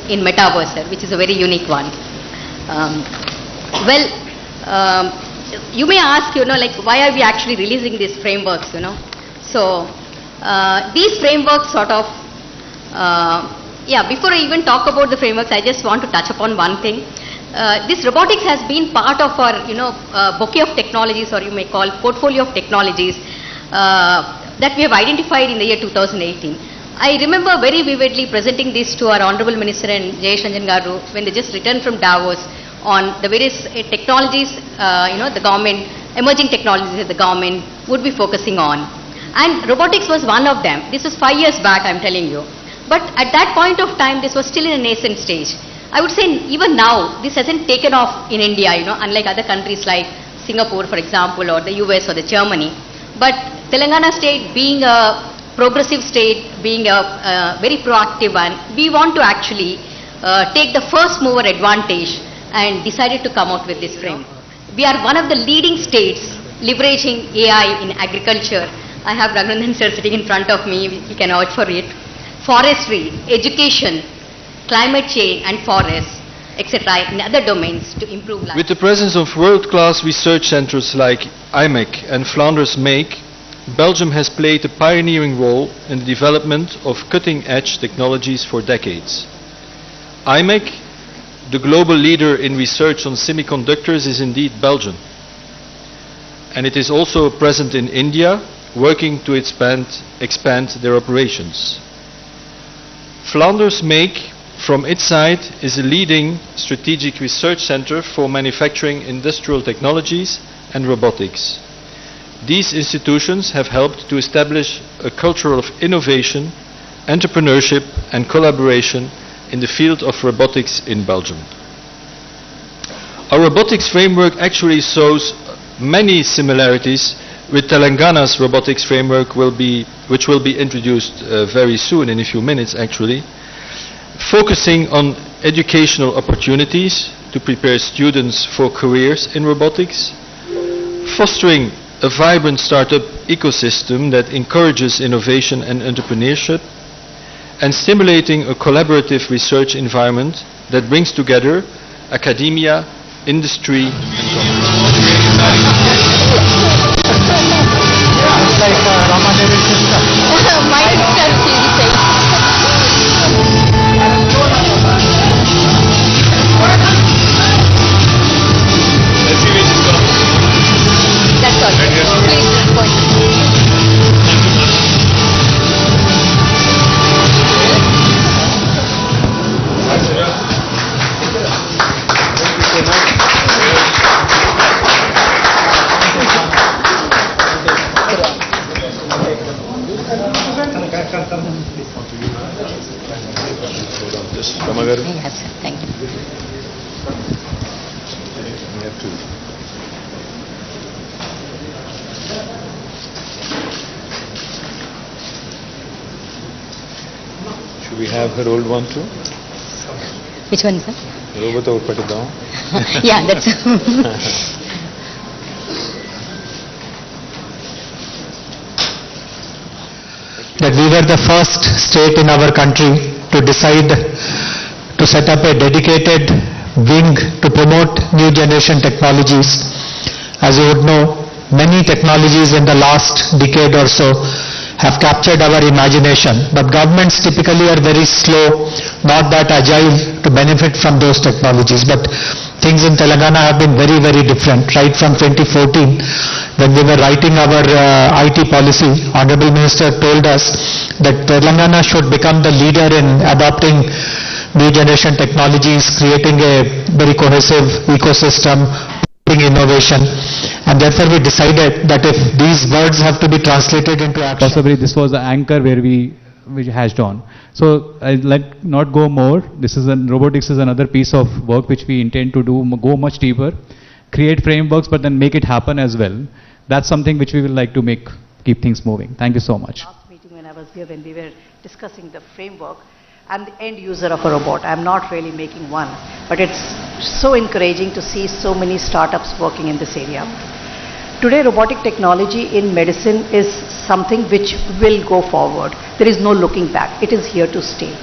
in metaverse, sir, which is a very unique one. Um, well, you may ask, like, why are we actually releasing these frameworks, So, these frameworks sort of, before I even talk about the frameworks, I just want to touch upon one thing. This robotics has been part of our, bouquet of technologies, or you may call portfolio of technologies that we have identified in the year 2018. I remember very vividly presenting this to our Honorable Minister and Jayesh Ranjan Garu when they just returned from Davos on the various technologies, the government, emerging technologies that the government would be focusing on. And robotics was one of them. This was 5 years back, I'm telling you. But at that point of time, this was still in a nascent stage. I would say even now, this hasn't taken off in India, unlike other countries like Singapore, for example, or the US or the Germany. But Telangana state being a progressive state, being a very proactive one, we want to actually take the first mover advantage and decided to come out with this frame. We are one of the leading states leveraging AI in agriculture. I have Raghurandan sir sitting in front of me, he can vouch for it. Forestry, education, climate change and forests, etc. in other domains to improve life. With the presence of world-class research centers like IMEC and Flanders Make, Belgium has played a pioneering role in the development of cutting-edge technologies for decades. IMEC, the global leader in research on semiconductors, is indeed Belgian. And it is also present in India, working to expand their operations. Flanders Make, from its side, is a leading strategic research center for manufacturing industrial technologies and robotics. These institutions have helped to establish a culture of innovation, entrepreneurship and collaboration in the field of robotics in Belgium. Our robotics framework actually shows many similarities with Telangana's robotics framework, which will be introduced very soon, in a few minutes actually, focusing on educational opportunities to prepare students for careers in robotics, fostering a vibrant startup ecosystem that encourages innovation and entrepreneurship, and stimulating a collaborative research environment that brings together academia, industry, and Yes, sir. Thank you. Should we have her old one too? Which one, sir? Robot or put it down? Yeah, that's... that we were the first state in our country to decide to set up a dedicated wing to promote new generation technologies. As you would know, many technologies in the last decade or so have captured our imagination, but governments typically are very slow, not that agile to benefit from those technologies. But things in Telangana have been very, very different. Right from 2014, when we were writing our IT policy, Honorable Minister told us that Telangana should become the leader in adopting new generation technologies, creating a very cohesive ecosystem, innovation, and therefore we decided that if these words have to be translated into action. Possibly this was the anchor where we hashed on. So I'll not go more. Robotics is another piece of work which we intend to do, go much deeper, create frameworks, but then make it happen as well. That's something which we will like to keep things moving. Thank you so much. Last meeting when I was here, when we were discussing the framework, I'm the end user of a robot. I'm not really making one, but it's so encouraging to see so many startups working in this area. Today, robotic technology in medicine is something which will go forward. There is no looking back. It is here to stay.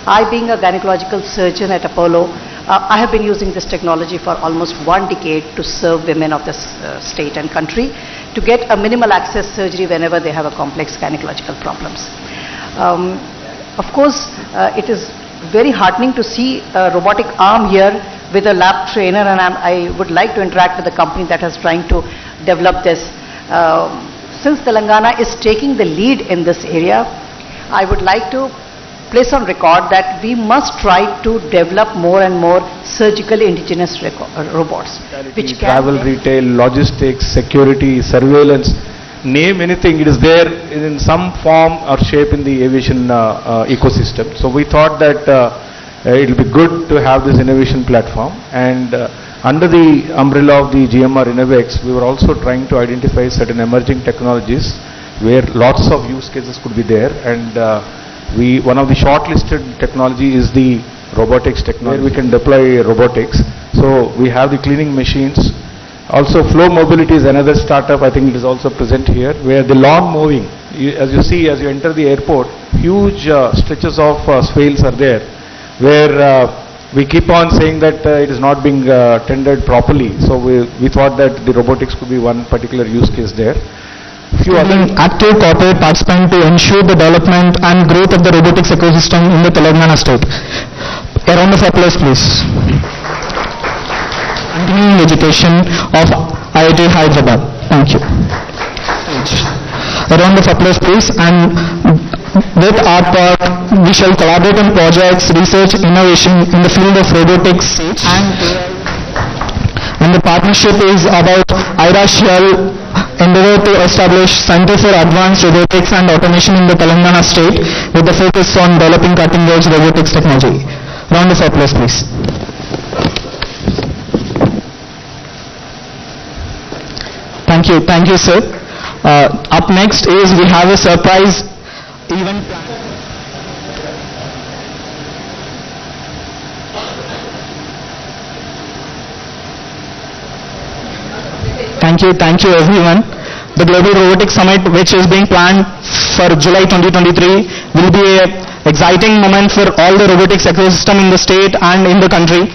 I, being a gynecological surgeon at Apollo, I have been using this technology for almost 1 decade to serve women of this state and country to get a minimal access surgery whenever they have a complex gynecological problems. Of course, it is very heartening to see a robotic arm here with a lab trainer, and I would like to interact with the company that is trying to develop this. Since Telangana is taking the lead in this area, I would like to place on record that we must try to develop more and more surgical indigenous robots, which can travel, retail, logistics, security, surveillance, name anything, it is there in some form or shape in the aviation ecosystem. So we thought that it will be good to have this innovation platform, and under the umbrella of the GMR Innovex, we were also trying to identify certain emerging technologies where lots of use cases could be there, and one of the shortlisted technology is the robotics technology, where we can deploy robotics. So we have the cleaning machines. Also, Flow Mobility is another startup, I think it is also present here, where the lawn mowing, as you see as you enter the airport, huge stretches of swales are there, where we keep on saying that it is not being tended properly. So we thought that the robotics could be one particular use case there. Few other active corporate participant to ensure the development and growth of the robotics ecosystem in the Telangana state. A round of applause, please. Continuing education of IIT Hyderabad. Thank you. A round of applause, please. And with our part, we shall collaborate on projects, research, innovation in the field of robotics and the partnership is about IRA shall endeavor to establish Center for Advanced Robotics and Automation in the Telangana state with the focus on developing cutting-edge robotics technology. Round of applause, please. Thank you, sir. Up next is we have a surprise event. Thank you everyone. The Global Robotics Summit, which is being planned for July 2023, will be an exciting moment for all the robotics ecosystem in the state and in the country.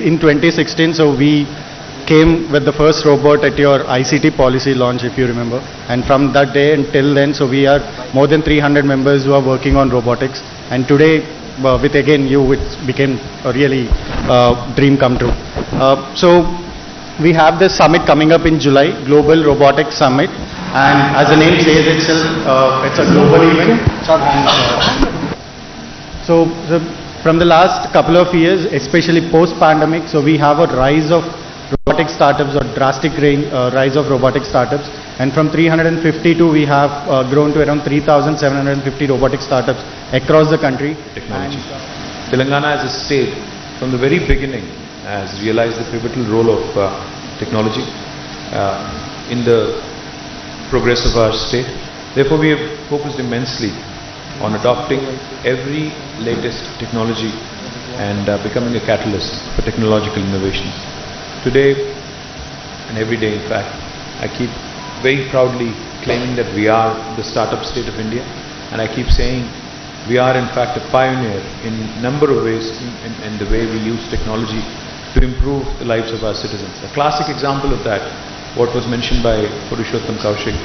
In 2016, so we came with the first robot at your ICT policy launch, if you remember. And from that day until then, so we are more than 300 members who are working on robotics. And today, with again you, it became a really dream come true. So we have this summit coming up in July, Global Robotics Summit. And as the name says itself, it's a global event. So from the last couple of years, especially post-pandemic, so we have a rise of robotic startups, or drastic rise of robotic startups, and from 352 we have grown to around 3,750 robotic startups across the country. Technology. Telangana as a state, from the very beginning, has realized the pivotal role of technology in the progress of our state. Therefore, we have focused immensely on adopting every latest technology and becoming a catalyst for technological innovation. Today, and every day in fact, I keep very proudly claiming that we are the startup state of India, and I keep saying we are in fact a pioneer in a number of ways in the way we use technology to improve the lives of our citizens. A classic example of that, what was mentioned by Purushottam Kaushik,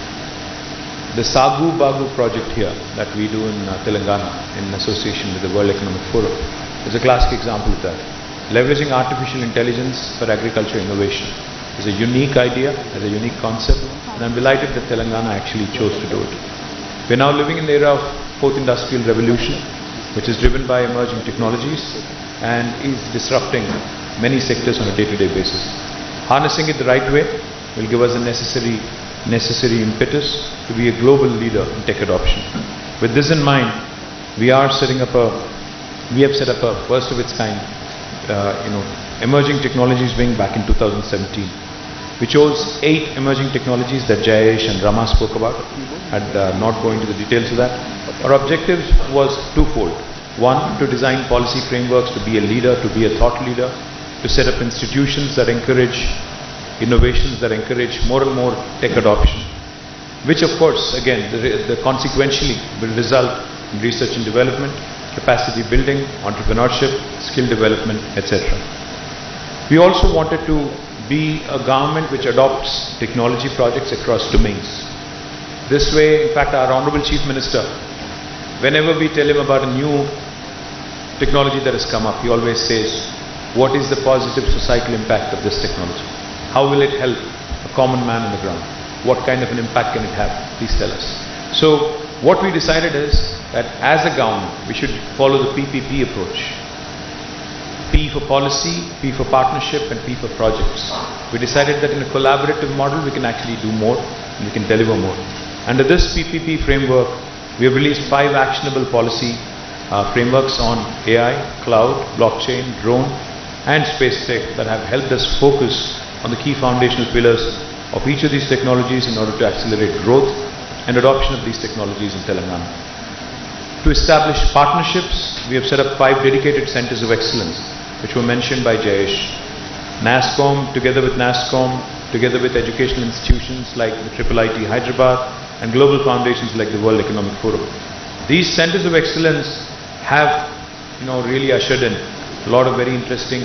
the Sagu Bagu project here that we do in Telangana in association with the World Economic Forum is a classic example of that. Leveraging artificial intelligence for agriculture innovation is a unique idea, is a unique concept, and I'm delighted that Telangana actually chose to do it. We're now living in the era of fourth industrial revolution, which is driven by emerging technologies and is disrupting many sectors on a day-to-day basis. Harnessing it the right way will give us the necessary impetus to be a global leader in tech adoption. With this in mind, we have set up a first of its kind emerging technologies wing back in 2017. We chose 8 emerging technologies that Jayesh and Rama spoke about. I'd not go into the details of that. Our objective was twofold. One, to design policy frameworks to be a leader, to be a thought leader, to set up institutions that encourage innovations, that encourage more and more tech adoption, which of course, again, consequentially will result in research and development, capacity building, entrepreneurship, skill development, etc. We also wanted to be a government which adopts technology projects across domains. This way, in fact, our Honorable Chief Minister, whenever we tell him about a new technology that has come up, he always says, what is the positive societal impact of this technology? How will it help a common man on the ground? What kind of an impact can it have? Please tell us. So, what we decided is that as a government, we should follow the PPP approach. P for policy, P for partnership, and P for projects. We decided that in a collaborative model, we can actually do more, and we can deliver more. Under this PPP framework, we have released 5 actionable policy frameworks on AI, cloud, blockchain, drone, and space tech that have helped us focus on the key foundational pillars of each of these technologies in order to accelerate growth and adoption of these technologies in Telangana. To establish partnerships, we have set up 5 dedicated centers of excellence, which were mentioned by Jayesh. NASSCOM, together with educational institutions like the IIIT Hyderabad and global foundations like the World Economic Forum. These centers of excellence have, really ushered in a lot of very interesting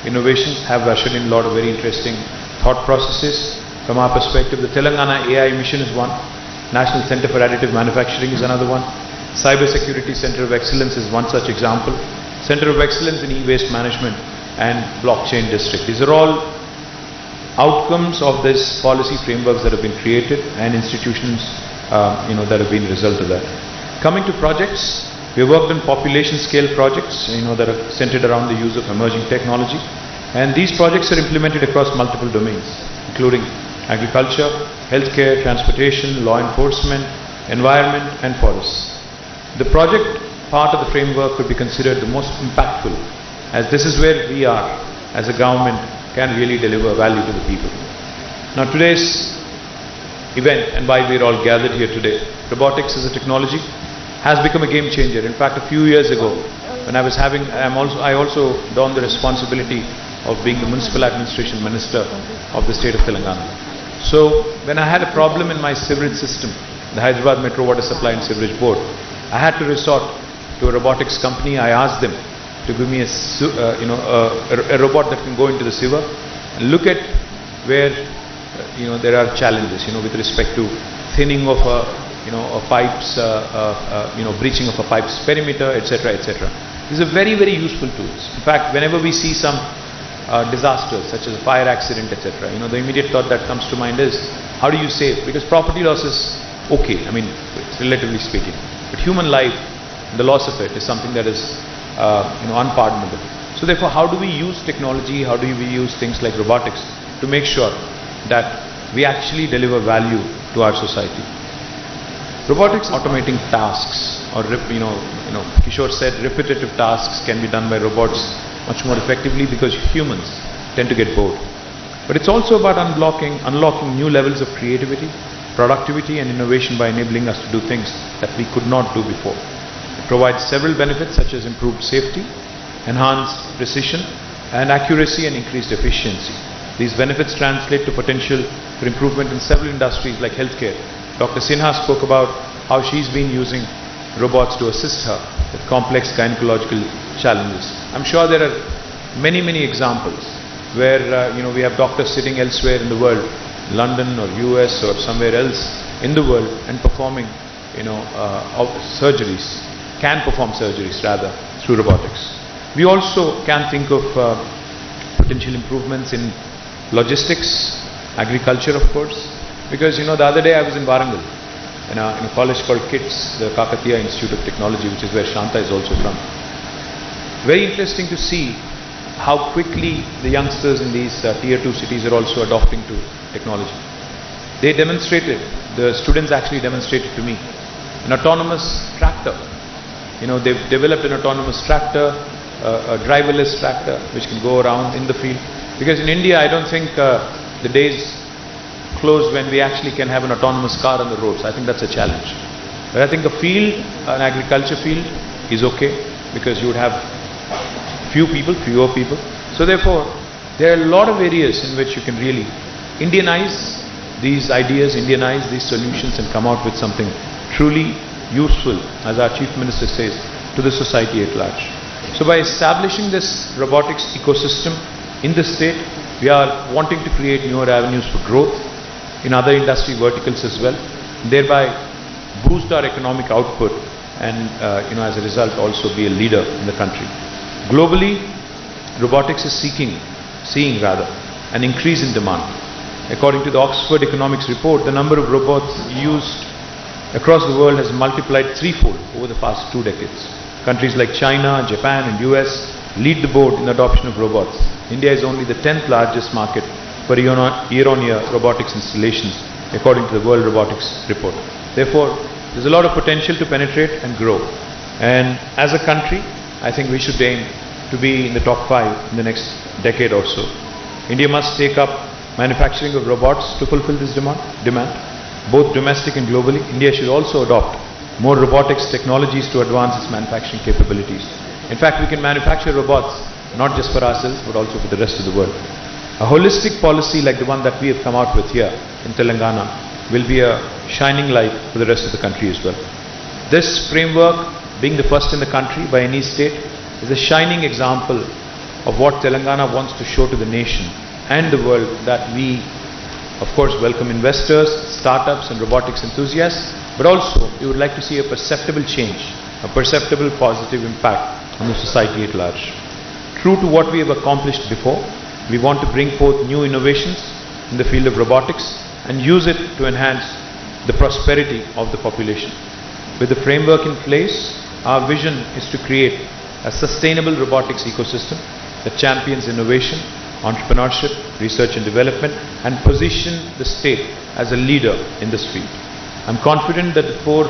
innovations, have ushered in a lot of very interesting thought processes. From our perspective, the Telangana AI mission is one. National Center for Additive Manufacturing is another one. Cyber Security Center of Excellence is one such example. Center of Excellence in E-Waste Management and Blockchain District. These are all outcomes of this policy frameworks that have been created and institutions that have been a result of that. Coming to projects, we worked on population scale projects that are centered around the use of emerging technology, and these projects are implemented across multiple domains, including agriculture, healthcare, transportation, law enforcement, environment, and forests. The project part of the framework could be considered the most impactful, as this is where we are as a government can really deliver value to the people. Now today's event and why we are all gathered here today, robotics as a technology has become a game changer. In fact, a few years ago, when I also donned the responsibility of being the Municipal Administration Minister of the state of Telangana. So when I had a problem in my sewerage system, the Hyderabad Metro Water Supply and Sewerage Board, I had to resort to a robotics company. I asked them to give me a robot that can go into the sewer and look at where there are challenges with respect to thinning of pipes, breaching of a pipe's perimeter, etc., etc. These are very, very useful tools. In fact, whenever we see some disasters such as a fire accident, etc., the immediate thought that comes to mind is how do you save? Because property loss is okay, relatively speaking, but human life, the loss of it is something that is unpardonable. So therefore, how do we use technology, how do we use things like robotics to make sure that we actually deliver value to our society? Robotics automating tasks, or Kishore said repetitive tasks can be done by robots much more effectively because humans tend to get bored. But it's also about unlocking new levels of creativity, productivity and innovation by enabling us to do things that we could not do before. It provides several benefits such as improved safety, enhanced precision and accuracy, and increased efficiency. These benefits translate to potential for improvement in several industries like healthcare. Dr. Sinha spoke about how she's been using robots to assist her with complex gynecological challenges. I'm sure there are many, many examples where we have doctors sitting elsewhere in the world, London or US or somewhere else in the world, and performing surgeries, can perform surgeries rather through robotics. We also can think of potential improvements in logistics, agriculture of course, because the other day I was in Warangal in a college called KITS, the Kakatiya Institute of Technology, which is where Shanta is also from. Very interesting to see how quickly the youngsters in these tier 2 cities are also adopting to technology. They demonstrated, the students actually demonstrated to me, an autonomous tractor. They've developed an autonomous tractor, a driverless tractor which can go around in the field. Because in India, I don't think the days close when we actually can have an autonomous car on the roads. I think that's a challenge. But I think a field, an agriculture field, is okay because you would have fewer people. So therefore, there are a lot of areas in which you can really Indianize these ideas, Indianize these solutions and come out with something truly useful, as our Chief Minister says, to the society at large. So by establishing this robotics ecosystem in the state, we are wanting to create newer avenues for growth in other industry verticals as well, thereby boost our economic output and as a result also be a leader in the country. Globally, robotics is seeing an increase in demand. According to the Oxford Economics report, the number of robots used across the world has multiplied threefold over the past 2 decades. Countries like China, Japan and US lead the board in adoption of robots. India is only the 10th largest market for year-on-year robotics installations, according to the World Robotics report. Therefore, there's a lot of potential to penetrate and grow. And as a country, I think we should aim to be in the top 5 in the next decade or so. India must take up manufacturing of robots to fulfill this demand, both domestic and globally. India should also adopt more robotics technologies to advance its manufacturing capabilities. In fact, we can manufacture robots not just for ourselves but also for the rest of the world. A holistic policy like the one that we have come out with here in Telangana will be a shining light for the rest of the country as well. This framework, being the first in the country by any state, is a shining example of what Telangana wants to show to the nation and the world, that we, of course, welcome investors, startups and robotics enthusiasts, but also we would like to see a perceptible change, a perceptible positive impact on the society at large. True to what we have accomplished before, we want to bring forth new innovations in the field of robotics and use it to enhance the prosperity of the population. With the framework in place, our vision is to create a sustainable robotics ecosystem that champions innovation, entrepreneurship, research and development, and position the state as a leader in this field. I'm confident that the 4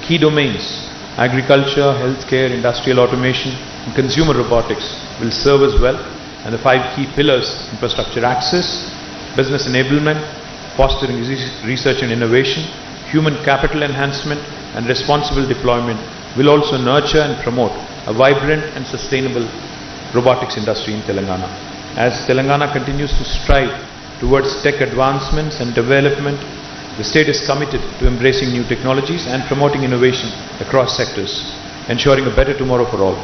key domains, agriculture, healthcare, industrial automation, and consumer robotics, will serve us well, and the 5 key pillars, infrastructure access, business enablement, fostering research and innovation, human capital enhancement, and responsible deployment, will also nurture and promote a vibrant and sustainable robotics industry in Telangana. As Telangana continues to strive towards tech advancements and development, the state is committed to embracing new technologies and promoting innovation across sectors, ensuring a better tomorrow for all.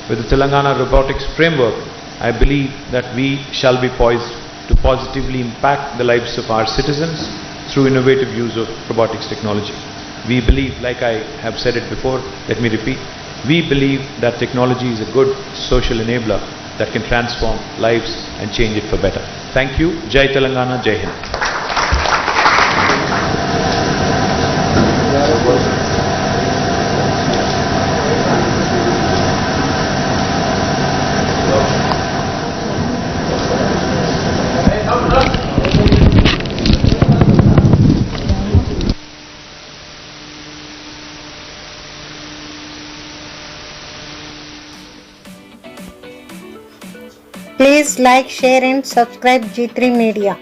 With the Telangana Robotics Framework, I believe that we shall be poised to positively impact the lives of our citizens through innovative use of robotics technology. We believe, like I have said it before, let me repeat, we believe that technology is a good social enabler that can transform lives and change it for better. Thank you. Jai Telangana, Jai Hind. Please like, share and subscribe G3 Media.